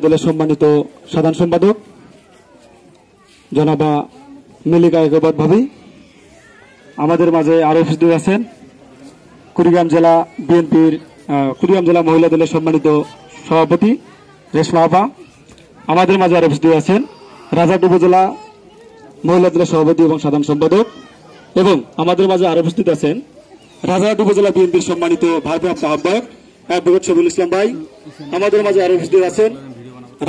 দলের সম্মানিত সাধারণ সম্পাদক জনাবা মল্লিকা একবাদ ভাবি, আমাদের মাঝে আরো উপস্থিত আছেন কুড়িগ্রাম জেলা বিএনপির কুড়িগ্রাম জেলা মহিলা দলের সম্মানিত সভাপতি রেশমা আপা, আমাদের মাঝে আরো উপস্থিত আছেন রাজারহাট উপজেলা মহিলা দলের সভাপতি এবং সাধারণ সম্পাদক, এবং আমাদের মাঝে আরো উপস্থিত আছেন রাজারহাট উপজেলা বিএনপির সম্মানিত ভারপ্রাপ্ত আহ্বায়ক অ্যাডভোকেট শফিউল ইসলাম ভাই। আমাদের মাঝে আরো উপস্থিত আছেন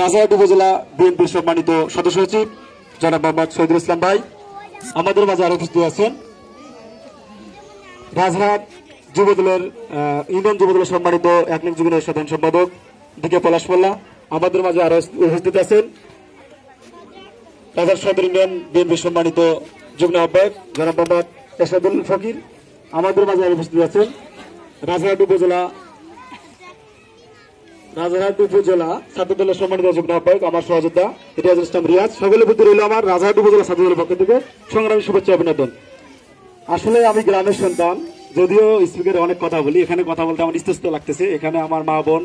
রাজারহাট উপজেলা বিএনপির সম্মানিত সদস্য সচিব জনাব মোহাম্মদ শহীদুল ইসলাম ভাই। আমাদের মাঝে আরো উপস্থিত আছেন রাজারহাট যুবদলের ইউনিয়ন যুবদলের সম্মানিত একলিং যুগের সাধারণ সম্পাদক ডিকে পলাশ মোল্লা। আমাদের মাঝে আরো উপস্থিত আছেন রাজারহাট সদর ইউনিয়ন বিএনপির সম্মানিত যুগ্ম আহ্বায়ক জনাব মোহাম্মদ এরশাদুল ফকির। আমাদের মাঝে আরো উপস্থিত আছেন রাজারহাট উপজেলা ছাত্র দলের সম্মানিত যুগ্ম আহ্বায়ক আমার সহযোদ্ধা রিয়াজুল ইসলাম রিয়াজ। সকলের প্রতি রইল আমার রাজারহাট উপজেলা ছাত্র দলের পক্ষ থেকে সংগ্রামী শুভেচ্ছা অভিনন্দন। আসলে আমি গ্রামের সন্তান, যদিও স্পিকারে অনেক কথা বলি, এখানে কথা বলতে আমার ইস্তস্ত লাগতেছে। এখানে আমার মা বোন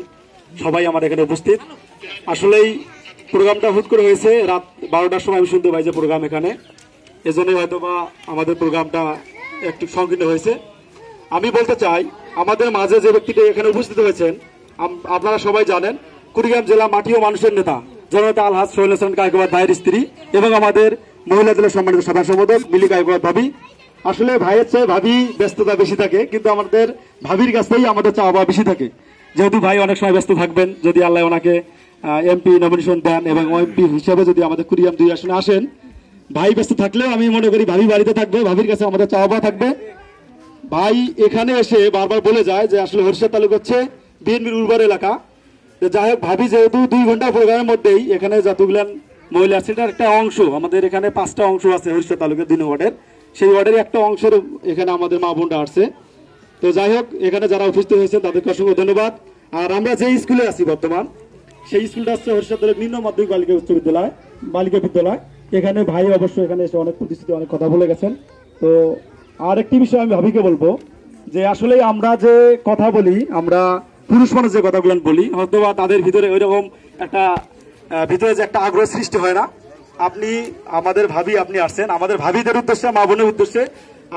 সবাই আমার এখানে উপস্থিত। আসলেই প্রোগ্রামটা হুট করে হয়েছে রাত 12টার সময়, আমি শুনতে পাই যে প্রোগ্রাম এখানে, এজন্যই হয়তো বা আমাদের প্রোগ্রামটা একটু সংকীর্ণ হয়েছে। আমি বলতে চাই আমাদের মাঝে যে ব্যক্তিটি এখানে উপস্থিত হয়েছেন আপনারা সবাই জানেন, কুড়িগ্রাম জেলা মাটি ও মানুষের নেতা জননেতা আলহাজ সোহেল হোসেন কায়কোবাদ ভাইয়ের স্ত্রী এবং আমাদের মহিলা দলের সম্মানিত সাধারণ সম্পাদক মিলি কায়কোবাদ ভাবি। আসলে ভাইয়ের চেয়ে ভাবি ব্যস্ততা বেশি থাকে, কিন্তু আমাদের ভাবির কাছেই আমাদের চাওয়া বেশি থাকে। যেহেতু ভাই অনেক সময় ব্যস্ত থাকবেন, যদি আল্লাহ ওনাকে এমপি নমিনেশন দেন এবং এমপি হিসেবে যদি আমাদের কুড়িগ্রাম 2 আসনে আসেন, ভাই ব্যস্ত থাকলেও আমি মনে করি ভাবি বাড়িতে থাকবে, ভাবির কাছে আমাদের চাওয়া থাকবে। ভাই এখানে এসে বারবার বলে যায় যে আসলে হরিষা তালুক হচ্ছে বিএনপির উর্বর এলাকা। যাই হোক, ভাবি যেহেতু 2 ঘন্টা প্রোগ্রামের মধ্যেই এখানে যতগুলান মহিলা আছে তার একটা অংশ, আমাদের এখানে 5টা অংশ আছে হরিষা তালুকের 2 ওয়ার্ডের, সেই ওয়ার্ডের একটা অংশের এখানে আমাদের মা বোনরা আসছে। তো যাই হোক, এখানে যারা উপস্থিত হয়েছেন তাদেরকে অসংখ্য ধন্যবাদ। আর আমরা যে স্কুলে আছি বর্তমান, সেই স্কুলটা হচ্ছে হরিষা তালুক নিম্ন মাধ্যমিক বালিকা বিদ্যালয়। এখানে ভাই অবশ্য এখানে এসে অনেক প্রতিশ্রুতি অনেক কথা বলে গেছেন। তো আর একটি বিষয় আমি ভাবিকে বলবো যে আসলে আমরা যে কথা বলি, আমরা পুরুষ মানুষ যে কথাগুলো বলি, হয়তো বা তাদের ভিতরে ওইরকম একটা ভিতরে যে একটা আগ্রহ সৃষ্টি হয় না। আপনি আমাদের ভাবি, আপনি আসছেন আমাদের ভাবিদের উদ্দেশ্যে, মা বোনের উদ্দেশ্যে।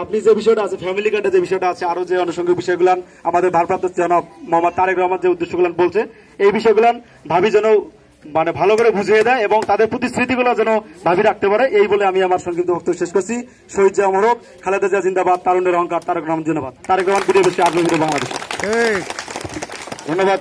আপনি যে বিষয়টা আছে ফ্যামিলি কার্ডে, যে বিষয়টা আছে, আরো যে আনুষঙ্গিক বিষয়গুলো আমাদের ভারপ্রাপ্ত জনাব মোহাম্মদ তারেক রহমান যে উদ্দেশ্যগুলো বলছে, এই বিষয়গুলো ভাবি যেন মানে ভালো করে বুঝিয়ে দেয় এবং তাদের প্রতিশ্রুতিগুলো যেন ভাবি রাখতে পারে, এই বলে আমি আমার সংক্ষিপ্ত বক্তব্য শেষ করছি। শহীদ জিয়া অমর হোক, খালেদা জিয়া জিন্দাবাদ, তারুণ্যের অহংকার তারেক রহমান জিন্দাবাদ। তারেক রহমান বিদেশে আগ্রহী বাংলাদেশ। ধন্যবাদ।